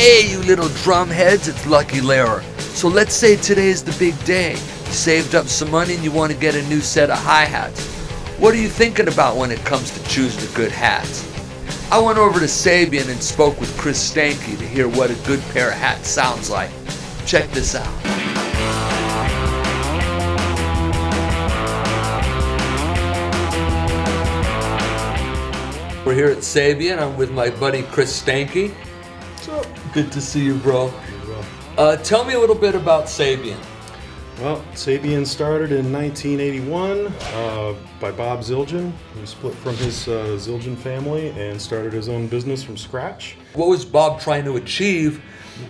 Hey, you little drum heads, it's Lucky Lehrer. So let's say today is the big day. You saved up some money and you want to get a new set of hi-hats. What are you thinking about when it comes to choosing a good hat? I went over to Sabian and spoke with Chris Stanky to hear what a good pair of hats sounds like. Check this out. We're here at Sabian. I'm with my buddy Chris Stanky. What's up? Good to see you, bro. Well, Tell me a little bit about Sabian. Sabian started in 1981 by Bob Zildjian. He split from his Zildjian family and started his own business from scratch. What was Bob trying to achieve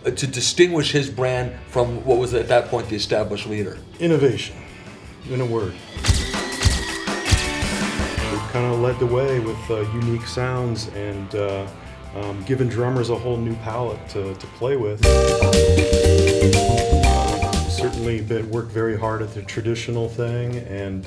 to distinguish his brand from what was at that point the established leader? Innovation, in a word. We've kind of led the way with unique sounds and given drummers a whole new palette to play with. Certainly worked very hard at the traditional thing and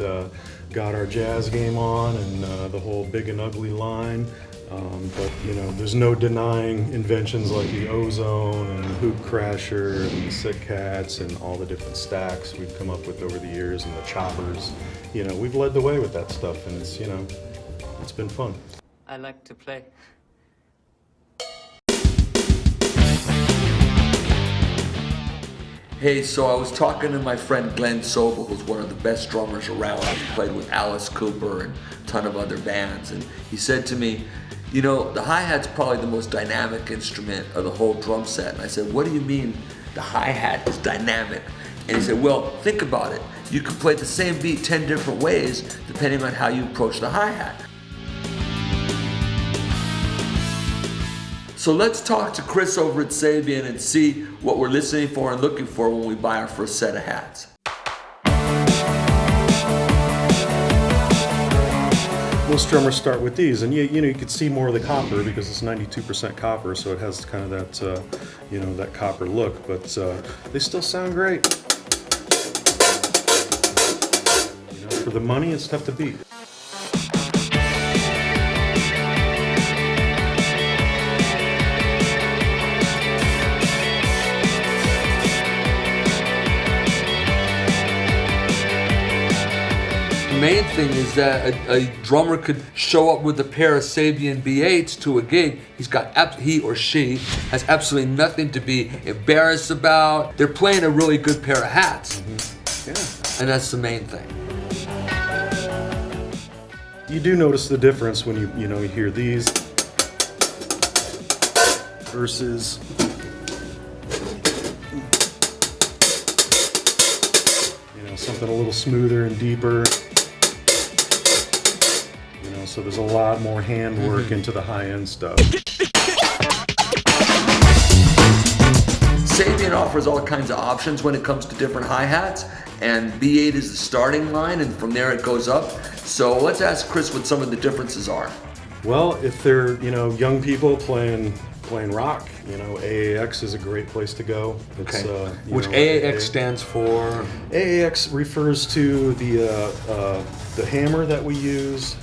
got our jazz game on and the whole Big and Ugly line. But there's no denying inventions like the Ozone and the Hoop Crasher and the Sick Cats and all the different stacks we've come up with over the years and the choppers. We've led the way with that stuff, and it's been fun. I like to play. Hey, so I was talking to my friend Glenn Sobel, who's one of the best drummers around. He played with Alice Cooper and a ton of other bands, and he said to me, the hi-hat's probably the most dynamic instrument of the whole drum set. And I said, what do you mean the hi-hat is dynamic? And he said, well, think about it. You can play the same beat 10 different ways depending on how you approach the hi-hat. So let's talk to Chris over at Sabian and see what we're listening for and looking for when we buy our first set of hats. Most drummers start with these, and you could see more of the copper because it's 92% copper, so it has kind of that that copper look. But they still sound great. For the money, it's tough to beat. The main thing is that a drummer could show up with a pair of Sabian B8s to a gig. He or she has absolutely nothing to be embarrassed about. They're playing a really good pair of hats. Mm-hmm. Yeah. And that's the main thing. You do notice the difference when you hear these versus something a little smoother and deeper. So there's a lot more handwork into the high-end stuff. Sabian offers all kinds of options when it comes to different hi-hats, and B8 is the starting line, and from there it goes up. So let's ask Chris what some of the differences are. Well, if they're young people playing rock, AAX is a great place to go. It's, okay. Which AAX stands for? AAX refers to the hammer that we use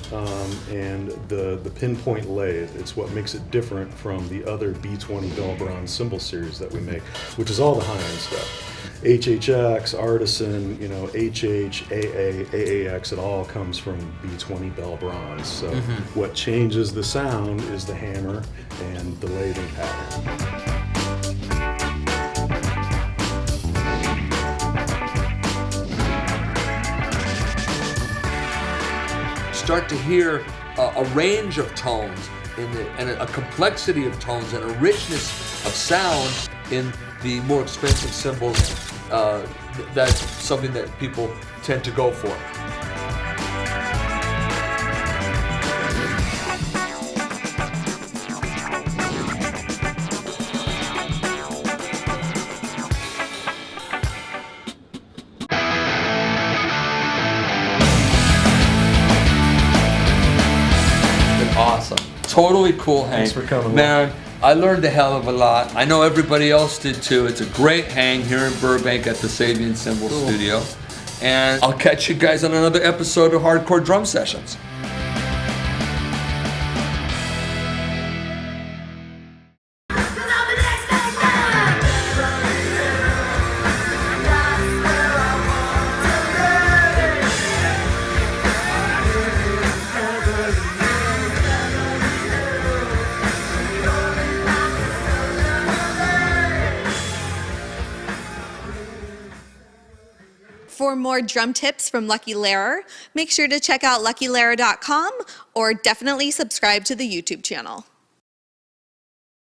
and the pinpoint lathe. It's what makes it different from the other B20 Bell Bronze cymbal series that we make, which is all the high-end stuff. HHX, Artisan, HH, AA, AAX, it all comes from B20 Bell Bronze. So what changes the sound is the hammer and the lathing pattern. Start to hear a range of tones and a complexity of tones and a richness of sound in the more expensive cymbals. That's something that people tend to go for. Awesome. Totally cool, Hank. Thanks for coming. Man, I learned a hell of a lot. I know everybody else did too. It's a great hang here in Burbank at the Sabian Cymbal Studio. And I'll catch you guys on another episode of Hardcore Drum Sessions. For more drum tips from Lucky Lehrer, make sure to check out luckylehrer.com or definitely subscribe to the YouTube channel.